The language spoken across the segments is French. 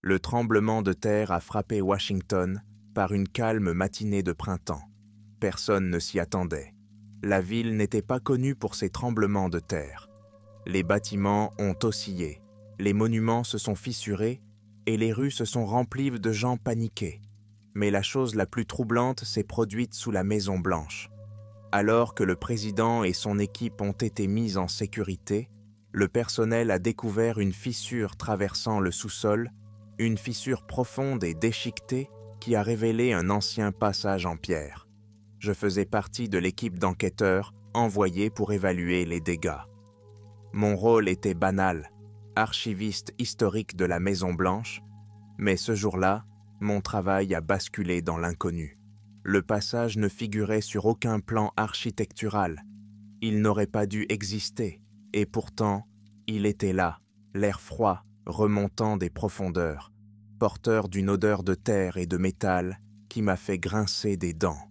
Le tremblement de terre a frappé Washington par une calme matinée de printemps. Personne ne s'y attendait. La ville n'était pas connue pour ses tremblements de terre. Les bâtiments ont oscillé, les monuments se sont fissurés et les rues se sont remplies de gens paniqués. Mais la chose la plus troublante s'est produite sous la Maison-Blanche. Alors que le président et son équipe ont été mis en sécurité, le personnel a découvert une fissure traversant le sous-sol, une fissure profonde et déchiquetée qui a révélé un ancien passage en pierre. Je faisais partie de l'équipe d'enquêteurs envoyée pour évaluer les dégâts. Mon rôle était banal, archiviste historique de la Maison-Blanche, mais ce jour-là, mon travail a basculé dans l'inconnu. Le passage ne figurait sur aucun plan architectural. Il n'aurait pas dû exister, et pourtant, il était là, l'air froid, remontant des profondeurs, porteur d'une odeur de terre et de métal qui m'a fait grincer des dents.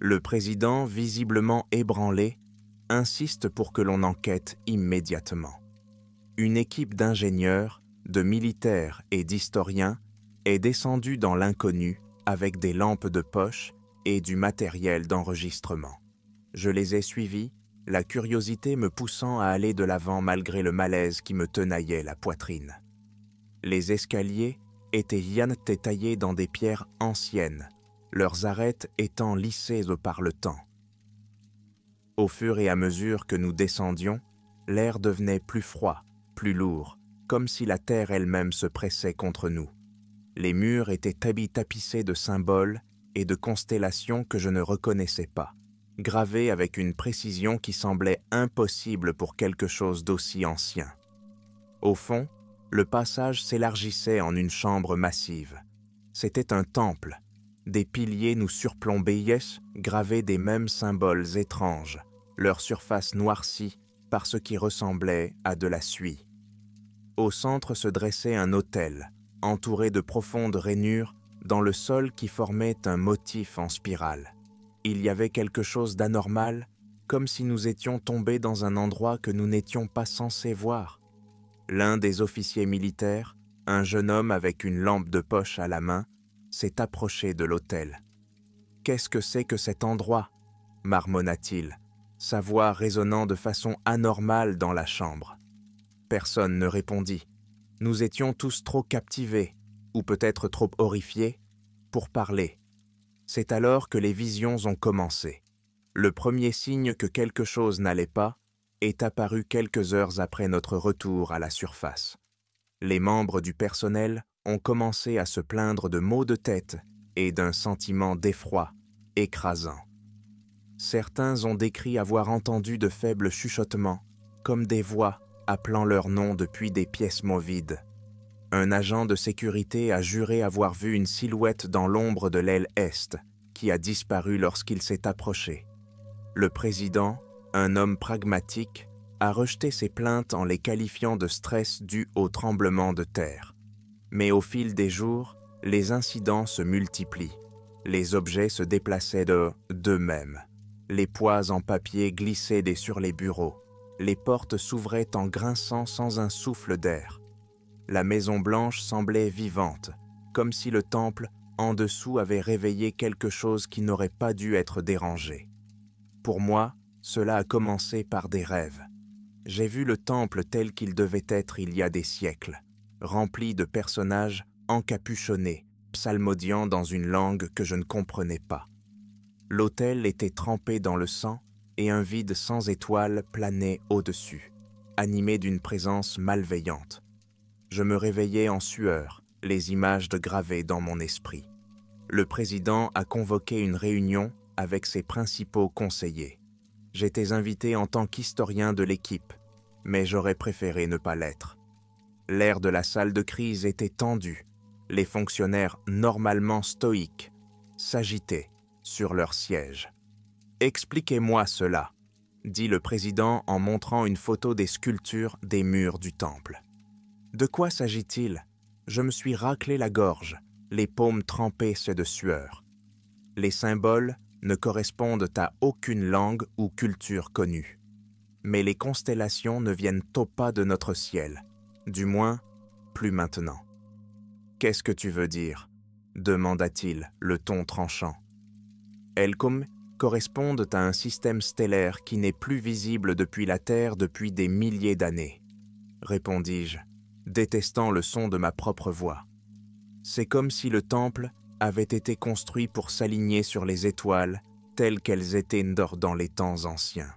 Le président, visiblement ébranlé, insiste pour que l'on enquête immédiatement. Une équipe d'ingénieurs, de militaires et d'historiens est descendue dans l'inconnu avec des lampes de poche et du matériel d'enregistrement. Je les ai suivis, la curiosité me poussant à aller de l'avant malgré le malaise qui me tenaillait la poitrine. Les escaliers étaient taillés dans des pierres anciennes, leurs arêtes étant lissées par le temps. Au fur et à mesure que nous descendions, l'air devenait plus froid, plus lourd, comme si la terre elle-même se pressait contre nous. Les murs étaient tapissés de symboles et de constellations que je ne reconnaissais pas, gravés avec une précision qui semblait impossible pour quelque chose d'aussi ancien. Au fond, le passage s'élargissait en une chambre massive. C'était un temple. Des piliers nous surplombaient, gravés des mêmes symboles étranges, leur surface noircie par ce qui ressemblait à de la suie. Au centre se dressait un autel, entouré de profondes rainures dans le sol qui formait un motif en spirale. Il y avait quelque chose d'anormal, comme si nous étions tombés dans un endroit que nous n'étions pas censés voir. L'un des officiers militaires, un jeune homme avec une lampe de poche à la main, s'est approché de l'autel. « Qu'est-ce que c'est que cet endroit ?» marmonna-t-il, sa voix résonnant de façon anormale dans la chambre. Personne ne répondit. Nous étions tous trop captivés, ou peut-être trop horrifiés, pour parler. C'est alors que les visions ont commencé. Le premier signe que quelque chose n'allait pas est apparu quelques heures après notre retour à la surface. Les membres du personnel ont commencé à se plaindre de maux de tête et d'un sentiment d'effroi écrasant. Certains ont décrit avoir entendu de faibles chuchotements, comme des voix appelant leur nom depuis des pièces movides. Un agent de sécurité a juré avoir vu une silhouette dans l'ombre de l'aile est, qui a disparu lorsqu'il s'est approché. Le président, un homme pragmatique, a rejeté ces plaintes en les qualifiant de stress dû au tremblement de terre. Mais au fil des jours, les incidents se multiplient. Les objets se déplaçaient d'eux-mêmes. Les poids en papier glissaient sur les bureaux. Les portes s'ouvraient en grinçant sans un souffle d'air. La Maison-Blanche semblait vivante, comme si le temple en dessous avait réveillé quelque chose qui n'aurait pas dû être dérangé. Pour moi, cela a commencé par des rêves. J'ai vu le temple tel qu'il devait être il y a des siècles, rempli de personnages encapuchonnés, psalmodiant dans une langue que je ne comprenais pas. L'autel était trempé dans le sang et un vide sans étoiles planait au-dessus, animé d'une présence malveillante. Je me réveillais en sueur, les images de gravées dans mon esprit. Le président a convoqué une réunion avec ses principaux conseillers. J'étais invité en tant qu'historien de l'équipe, mais j'aurais préféré ne pas l'être. L'air de la salle de crise était tendu. Les fonctionnaires normalement stoïques s'agitaient sur leur siège. « Expliquez-moi cela », dit le président en montrant une photo des sculptures des murs du temple. De quoi s'agit-il? Je me suis raclé la gorge, les paumes trempées de sueur. Les symboles ne correspondent à aucune langue ou culture connue. Mais les constellations ne viennent pas de notre ciel, du moins, plus maintenant. Qu'est-ce que tu veux dire » demanda-t-il, le ton tranchant. Elles correspondent à un système stellaire qui n'est plus visible depuis la Terre depuis des milliers d'années, répondis-je, détestant le son de ma propre voix. C'est comme si le temple avait été construit pour s'aligner sur les étoiles telles qu'elles étaient dans les temps anciens.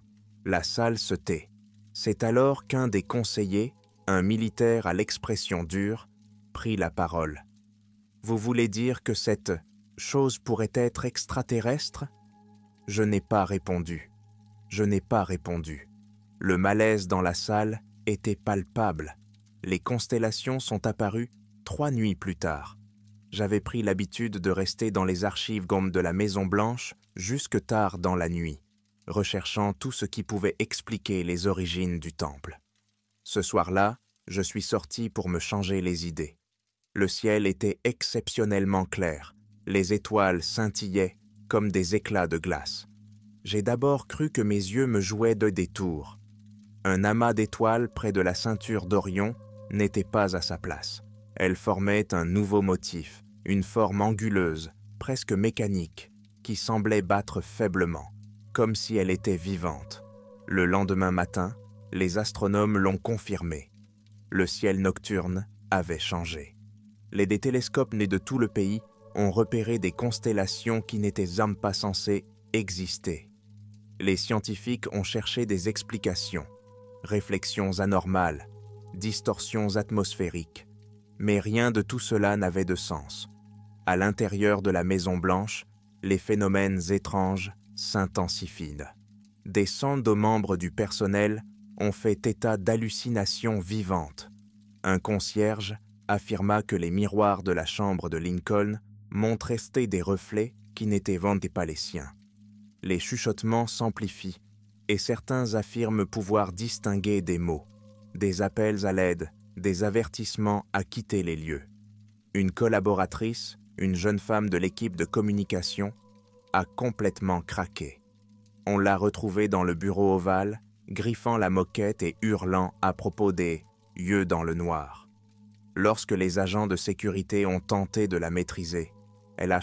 La salle se tait. C'est alors qu'un des conseillers, un militaire à l'expression dure, prit la parole. « Vous voulez dire que cette chose pourrait être extraterrestre » Je n'ai pas répondu. Je n'ai pas répondu. Le malaise dans la salle était palpable. Les constellations sont apparues 3 nuits plus tard. J'avais pris l'habitude de rester dans les archives de la Maison-Blanche jusque tard dans la nuit, recherchant tout ce qui pouvait expliquer les origines du temple. Ce soir-là, je suis sorti pour me changer les idées. Le ciel était exceptionnellement clair, les étoiles scintillaient comme des éclats de glace. J'ai d'abord cru que mes yeux me jouaient de des tours. Un amas d'étoiles près de la ceinture d'Orion n'était pas à sa place. Elle formait un nouveau motif, une forme anguleuse, presque mécanique, qui semblait battre faiblement, comme si elle était vivante. Le lendemain matin, les astronomes l'ont confirmé. Le ciel nocturne avait changé. Des télescopes nés de tout le pays ont repéré des constellations qui n'étaient même pas censées exister. Les scientifiques ont cherché des explications, réflexions anormales, distorsions atmosphériques, mais rien de tout cela n'avait de sens. À l'intérieur de la Maison-Blanche, les phénomènes étranges s'intensifient. Des centaines de membres du personnel ont fait état d'hallucinations vivantes. Un concierge affirma que les miroirs de la chambre de Lincoln montraient des reflets qui n'étaient pas les siens. Les chuchotements s'amplifient et certains affirment pouvoir distinguer des mots, des appels à l'aide, des avertissements à quitter les lieux. Une collaboratrice, une jeune femme de l'équipe de communication, a complètement craqué. On l'a retrouvée dans le bureau ovale, griffant la moquette et hurlant à propos des « yeux dans le noir ». Lorsque les agents de sécurité ont tenté de la maîtriser, elle a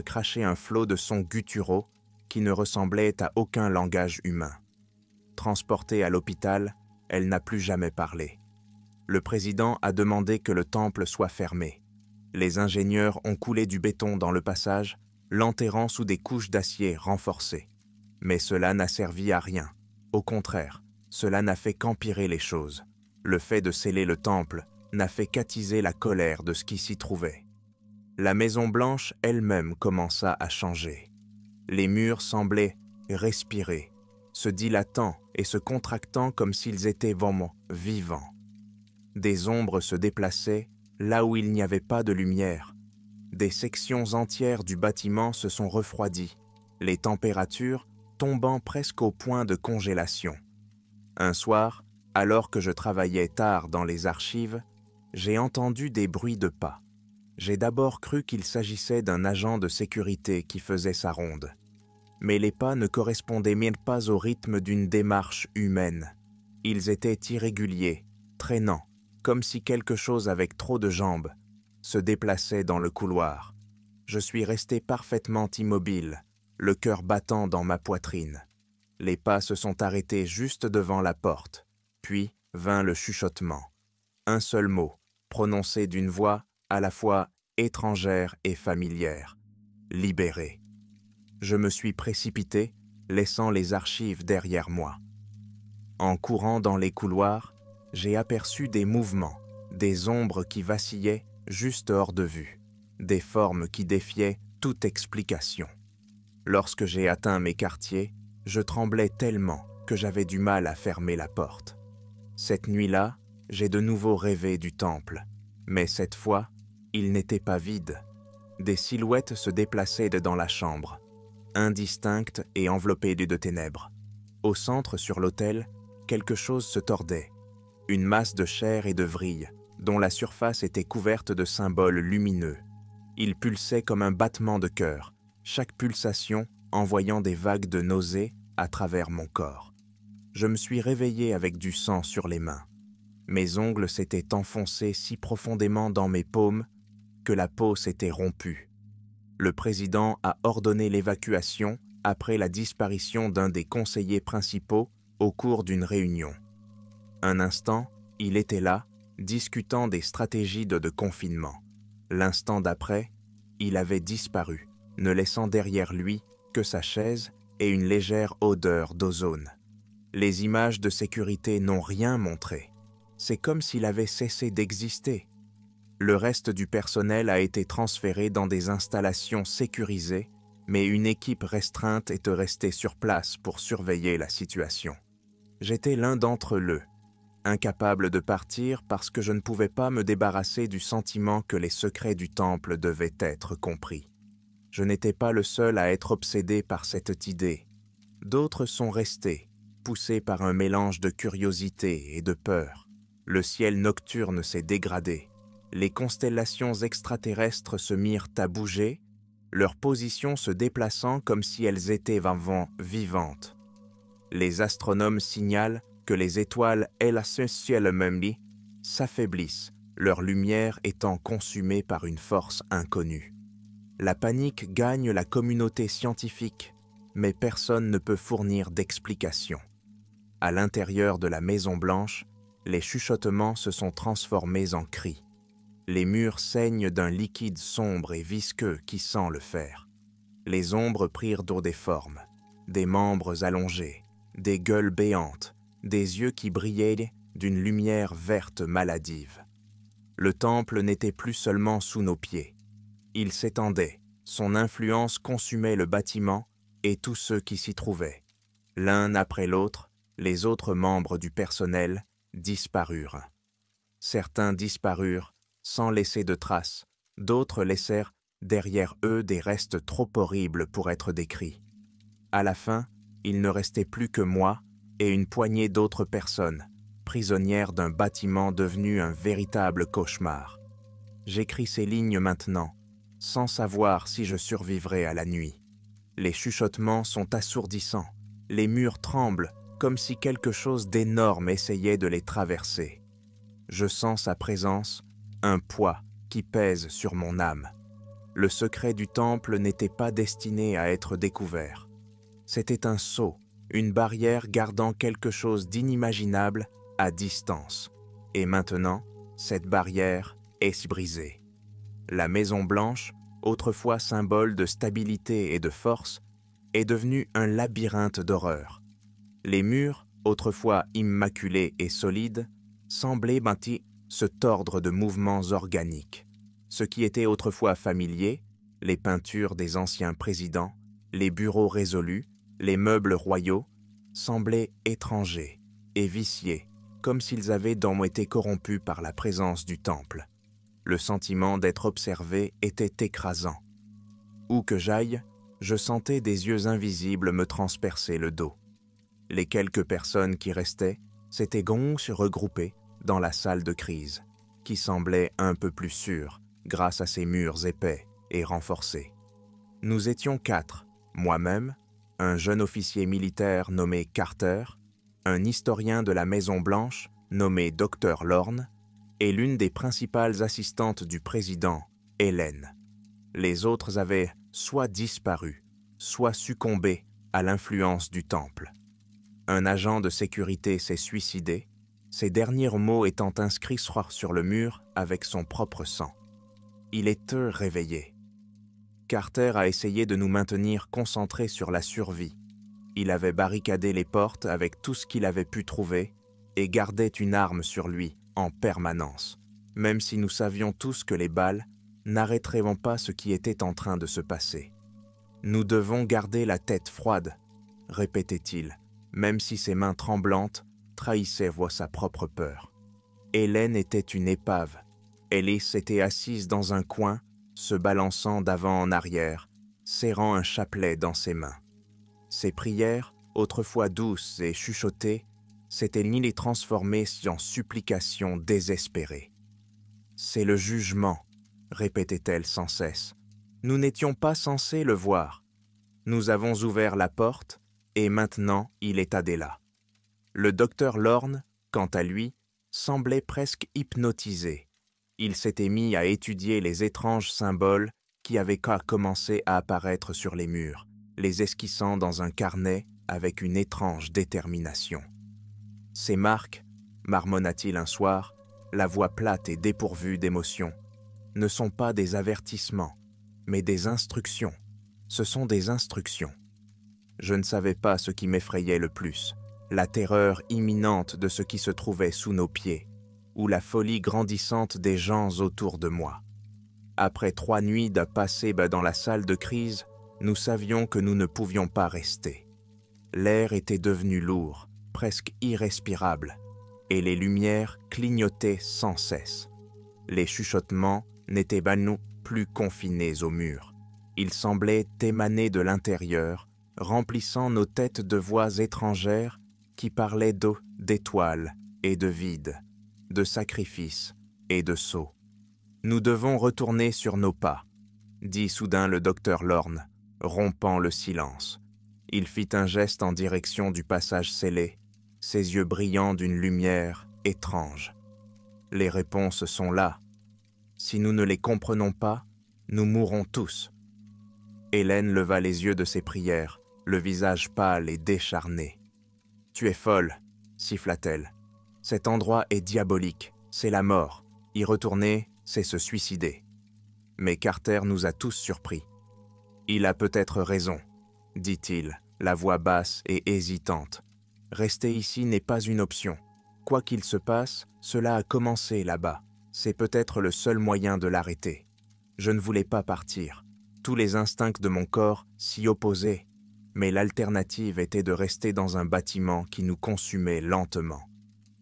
craché un flot de sons gutturaux qui ne ressemblait à aucun langage humain. Transportée à l'hôpital, elle n'a plus jamais parlé. Le président a demandé que le temple soit fermé. Les ingénieurs ont coulé du béton dans le passage, l'enterrant sous des couches d'acier renforcées. Mais cela n'a servi à rien. Au contraire, cela n'a fait qu'empirer les choses. Le fait de sceller le temple n'a fait qu'attiser la colère de ce qui s'y trouvait. La Maison-Blanche elle-même commença à changer. Les murs semblaient respirer, se dilatant et se contractant comme s'ils étaient vraiment vivants. Des ombres se déplaçaient là où il n'y avait pas de lumière. Des sections entières du bâtiment se sont refroidies, les températures tombant presque au point de congélation. Un soir, alors que je travaillais tard dans les archives, j'ai entendu des bruits de pas. J'ai d'abord cru qu'il s'agissait d'un agent de sécurité qui faisait sa ronde. Mais les pas ne correspondaient même pas au rythme d'une démarche humaine. Ils étaient irréguliers, traînants, comme si quelque chose avec trop de jambes se déplaçait dans le couloir. Je suis resté parfaitement immobile, le cœur battant dans ma poitrine. Les pas se sont arrêtés juste devant la porte, puis vint le chuchotement. Un seul mot, prononcé d'une voix à la fois étrangère et familière. Libéré. Je me suis précipité, laissant les archives derrière moi. En courant dans les couloirs, j'ai aperçu des mouvements, des ombres qui vacillaient juste hors de vue, des formes qui défiaient toute explication. Lorsque j'ai atteint mes quartiers, je tremblais tellement que j'avais du mal à fermer la porte. Cette nuit-là, j'ai de nouveau rêvé du temple, mais cette fois, il n'était pas vide. Des silhouettes se déplaçaient dans la chambre, indistinctes et enveloppées de ténèbres. Au centre, sur l'autel, quelque chose se tordait, une masse de chair et de vrille, dont la surface était couverte de symboles lumineux. Il pulsait comme un battement de cœur, chaque pulsation envoyant des vagues de nausée à travers mon corps. Je me suis réveillé avec du sang sur les mains. Mes ongles s'étaient enfoncés si profondément dans mes paumes que la peau s'était rompue. Le président a ordonné l'évacuation après la disparition d'un des conseillers principaux au cours d'une réunion. Un instant, il était là, discutant des stratégies de confinement. L'instant d'après, il avait disparu, ne laissant derrière lui que sa chaise et une légère odeur d'ozone. Les images de sécurité n'ont rien montré. C'est comme s'il avait cessé d'exister. Le reste du personnel a été transféré dans des installations sécurisées, mais une équipe restreinte est restée sur place pour surveiller la situation. J'étais l'un d'entre eux, incapable de partir parce que je ne pouvais pas me débarrasser du sentiment que les secrets du temple devaient être compris. Je n'étais pas le seul à être obsédé par cette idée. D'autres sont restés, poussés par un mélange de curiosité et de peur. Le ciel nocturne s'est dégradé. Les constellations extraterrestres se mirent à bouger, leurs positions se déplaçant comme si elles étaient vraiment vivantes. Les astronomes signalent que les étoiles LHC s'affaiblissent, leur lumière étant consumée par une force inconnue. La panique gagne la communauté scientifique, mais personne ne peut fournir d'explication. À l'intérieur de la Maison Blanche, les chuchotements se sont transformés en cris. Les murs saignent d'un liquide sombre et visqueux qui sent le fer. Les ombres prirent des formes, des membres allongés, des gueules béantes, des yeux qui brillaient d'une lumière verte maladive. Le temple n'était plus seulement sous nos pieds. Il s'étendait, son influence consumait le bâtiment et tous ceux qui s'y trouvaient. L'un après l'autre, les autres membres du personnel disparurent. Certains disparurent sans laisser de traces, d'autres laissèrent derrière eux des restes trop horribles pour être décrits. À la fin, il ne restait plus que moi et une poignée d'autres personnes, prisonnières d'un bâtiment devenu un véritable cauchemar. J'écris ces lignes maintenant, sans savoir si je survivrai à la nuit. Les chuchotements sont assourdissants, les murs tremblent comme si quelque chose d'énorme essayait de les traverser. Je sens sa présence, un poids qui pèse sur mon âme. Le secret du temple n'était pas destiné à être découvert. C'était un sceau, une barrière gardant quelque chose d'inimaginable à distance. Et maintenant, cette barrière est brisée. La Maison Blanche, autrefois symbole de stabilité et de force, est devenue un labyrinthe d'horreur. Les murs, autrefois immaculés et solides, semblaient se tordre de mouvements organiques. Ce qui était autrefois familier, les peintures des anciens présidents, les bureaux résolus, les meubles royaux, semblaient étrangers et viciés, comme s'ils avaient donc été corrompus par la présence du temple. Le sentiment d'être observé était écrasant. Où que j'aille, je sentais des yeux invisibles me transpercer le dos. Les quelques personnes qui restaient s'étaient regroupées dans la salle de crise, qui semblait un peu plus sûre grâce à ses murs épais et renforcés. Nous étions 4, moi-même, un jeune officier militaire nommé Carter, un historien de la Maison Blanche nommé Dr. Lorne et l'une des principales assistantes du président, Hélène. Les autres avaient soit disparu, soit succombé à l'influence du temple. Un agent de sécurité s'est suicidé, ses derniers mots étant inscrits sur le mur avec son propre sang. Il est réveillé. Carter a essayé de nous maintenir concentrés sur la survie. Il avait barricadé les portes avec tout ce qu'il avait pu trouver et gardait une arme sur lui en permanence, même si nous savions tous que les balles n'arrêteront pas ce qui était en train de se passer. Nous devons garder la tête froide, répétait-il, même si ses mains tremblantes trahissaient sa propre peur. Hélène était une épave. Alice était assise dans un coin, se balançant d'avant en arrière, serrant un chapelet dans ses mains. Ses prières, autrefois douces et chuchotées, s'étaient transformées en supplications désespérées. « C'est le jugement », répétait-elle sans cesse. « Nous n'étions pas censés le voir. Nous avons ouvert la porte, et maintenant il est là. » Le docteur Lorne, quant à lui, semblait presque hypnotisé. Il s'était mis à étudier les étranges symboles qui avaient commencé à apparaître sur les murs, les esquissant dans un carnet avec une étrange détermination. « Ces marques, marmonna-t-il un soir, la voix plate et dépourvue d'émotion, ne sont pas des avertissements, mais des instructions. Ce sont des instructions. » Je ne savais pas ce qui m'effrayait le plus, la terreur imminente de ce qui se trouvait sous nos pieds, ou la folie grandissante des gens autour de moi. Après 3 nuits passées dans la salle de crise, nous savions que nous ne pouvions pas rester. L'air était devenu lourd, presque irrespirable, et les lumières clignotaient sans cesse. Les chuchotements n'étaient plus confinés au mur. Ils semblaient émaner de l'intérieur, remplissant nos têtes de voix étrangères qui parlaient d'eau, d'étoiles et de vide, de sacrifices et de sauts. « Nous devons retourner sur nos pas, » dit soudain le docteur Lorne, rompant le silence. Il fit un geste en direction du passage scellé, ses yeux brillants d'une lumière étrange. « Les réponses sont là. Si nous ne les comprenons pas, nous mourrons tous. » Hélène leva les yeux de ses prières, le visage pâle et décharné. « Tu es folle, » siffla-t-elle. « Cet endroit est diabolique, c'est la mort. Y retourner, c'est se suicider. » Mais Carter nous a tous surpris. « Il a peut-être raison, » dit-il, la voix basse et hésitante. « Rester ici n'est pas une option. Quoi qu'il se passe, cela a commencé là-bas. C'est peut-être le seul moyen de l'arrêter. Je ne voulais pas partir. Tous les instincts de mon corps s'y opposaient. Mais l'alternative était de rester dans un bâtiment qui nous consumait lentement.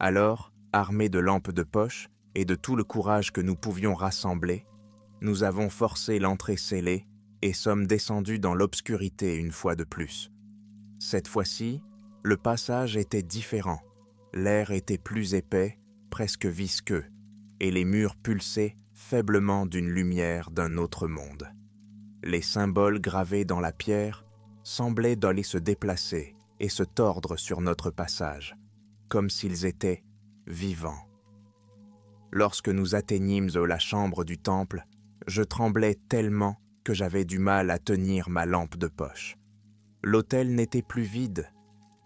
Alors, armés de lampes de poche et de tout le courage que nous pouvions rassembler, nous avons forcé l'entrée scellée et sommes descendus dans l'obscurité une fois de plus. Cette fois-ci, le passage était différent. L'air était plus épais, presque visqueux, et les murs pulsaient faiblement d'une lumière d'un autre monde. Les symboles gravés dans la pierre semblaient d'aller se déplacer et se tordre sur notre passage, comme s'ils étaient vivants. Lorsque nous atteignîmes la chambre du temple, je tremblais tellement que j'avais du mal à tenir ma lampe de poche. L'autel n'était plus vide.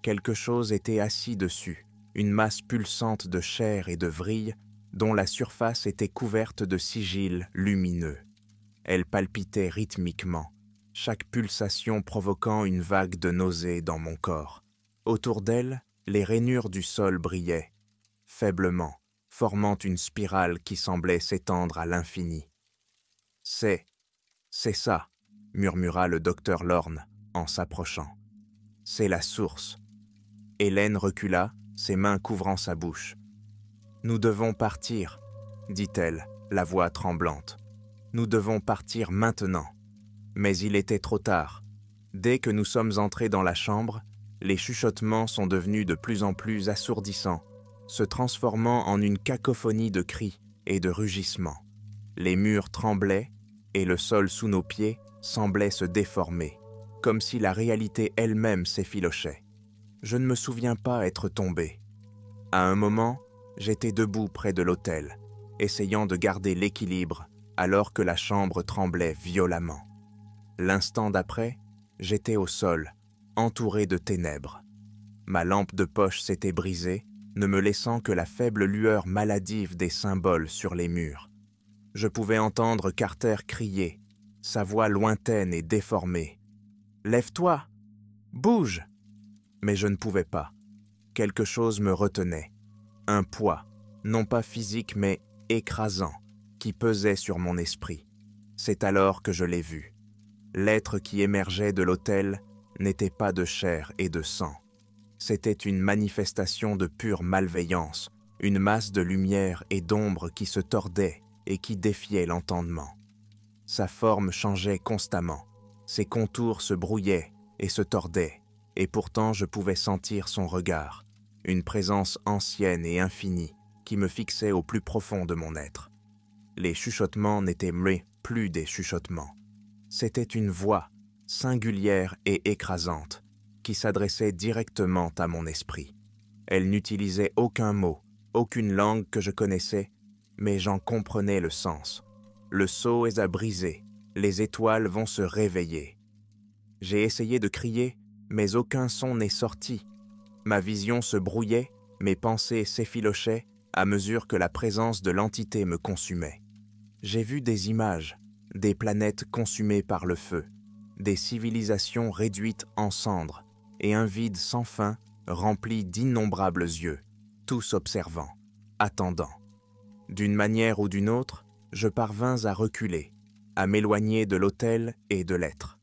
Quelque chose était assis dessus, une masse pulsante de chair et de vrille dont la surface était couverte de sigils lumineux. Elle palpitait rythmiquement, chaque pulsation provoquant une vague de nausée dans mon corps. Autour d'elle, les rainures du sol brillaient, faiblement, formant une spirale qui semblait s'étendre à l'infini. « C'est ça, » murmura le docteur Lorne en s'approchant. « C'est la source. » Hélène recula, ses mains couvrant sa bouche. « Nous devons partir, » dit-elle, la voix tremblante. « Nous devons partir maintenant. » Mais il était trop tard. Dès que nous sommes entrés dans la chambre, les chuchotements sont devenus de plus en plus assourdissants, se transformant en une cacophonie de cris et de rugissements. Les murs tremblaient et le sol sous nos pieds semblait se déformer, comme si la réalité elle-même s'effilochait. Je ne me souviens pas être tombé. À un moment, j'étais debout près de l'autel, essayant de garder l'équilibre alors que la chambre tremblait violemment. L'instant d'après, j'étais au sol, entouré de ténèbres. Ma lampe de poche s'était brisée, ne me laissant que la faible lueur maladive des symboles sur les murs. Je pouvais entendre Carter crier, sa voix lointaine et déformée. « Lève-toi! Bouge !» Mais je ne pouvais pas. Quelque chose me retenait. Un poids, non pas physique mais écrasant, qui pesait sur mon esprit. C'est alors que je l'ai vu. L'être qui émergeait de l'autel n'était pas de chair et de sang. C'était une manifestation de pure malveillance, une masse de lumière et d'ombre qui se tordait et qui défiait l'entendement. Sa forme changeait constamment, ses contours se brouillaient et se tordaient, et pourtant je pouvais sentir son regard, une présence ancienne et infinie qui me fixait au plus profond de mon être. Les chuchotements n'étaient plus des chuchotements. C'était une voix, singulière et écrasante, qui s'adressait directement à mon esprit. Elle n'utilisait aucun mot, aucune langue que je connaissais, mais j'en comprenais le sens. Le sceau est à briser, les étoiles vont se réveiller. J'ai essayé de crier, mais aucun son n'est sorti. Ma vision se brouillait, mes pensées s'effilochaient à mesure que la présence de l'entité me consumait. J'ai vu des images, des planètes consumées par le feu, des civilisations réduites en cendres, et un vide sans fin rempli d'innombrables yeux, tous observant, attendant. D'une manière ou d'une autre, je parvins à reculer, à m'éloigner de l'autel et de l'être.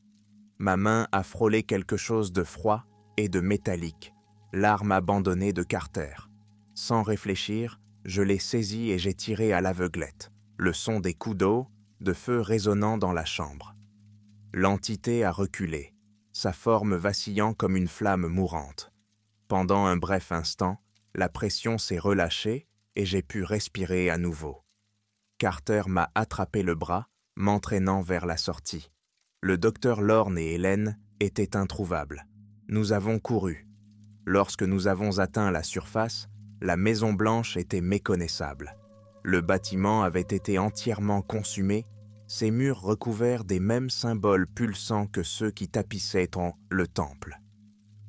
Ma main a frôlé quelque chose de froid et de métallique, l'arme abandonnée de Carter. Sans réfléchir, je l'ai saisie et j'ai tiré à l'aveuglette, le son des coups d'eau, de feu résonnant dans la chambre. L'entité a reculé, sa forme vacillant comme une flamme mourante. Pendant un bref instant, la pression s'est relâchée et j'ai pu respirer à nouveau. Carter m'a attrapé le bras, m'entraînant vers la sortie. Le docteur Lorne et Hélène étaient introuvables. Nous avons couru. Lorsque nous avons atteint la surface, la Maison Blanche était méconnaissable. Le bâtiment avait été entièrement consumé, ses murs recouverts des mêmes symboles pulsants que ceux qui tapissaient le temple.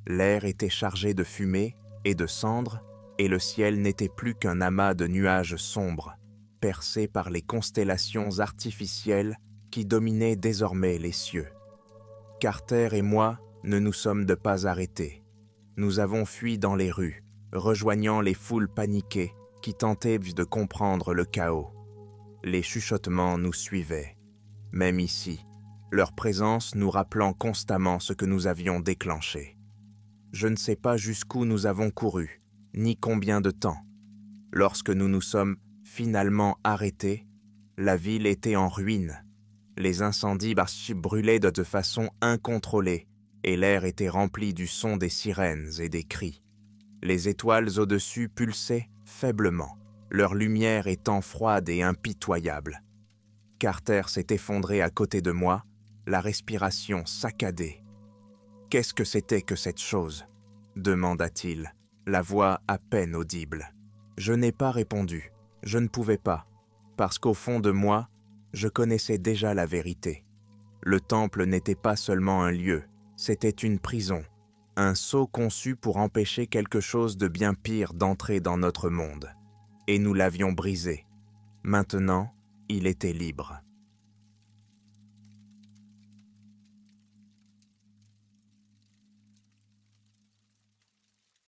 L'air était chargé de fumée et de cendres, et le ciel n'était plus qu'un amas de nuages sombres, percés par les constellations artificielles qui dominaient désormais les cieux. Carter et moi ne nous sommes de pas arrêtés. Nous avons fui dans les rues, rejoignant les foules paniquées qui tentaient de comprendre le chaos. Les chuchotements nous suivaient. Même ici, leur présence nous rappelant constamment ce que nous avions déclenché. Je ne sais pas jusqu'où nous avons couru, ni combien de temps. Lorsque nous nous sommes finalement arrêtés, la ville était en ruine. Les incendies brûlaient de façon incontrôlée et l'air était rempli du son des sirènes et des cris. Les étoiles au-dessus pulsaient faiblement, leur lumière étant froide et impitoyable. Carter s'est effondré à côté de moi, la respiration saccadée. « Qu'est-ce que c'était que cette chose ?» demanda-t-il, la voix à peine audible. Je n'ai pas répondu, je ne pouvais pas, parce qu'au fond de moi, je connaissais déjà la vérité. Le temple n'était pas seulement un lieu, c'était une prison, un sceau conçu pour empêcher quelque chose de bien pire d'entrer dans notre monde. Et nous l'avions brisé. Maintenant, il était libre.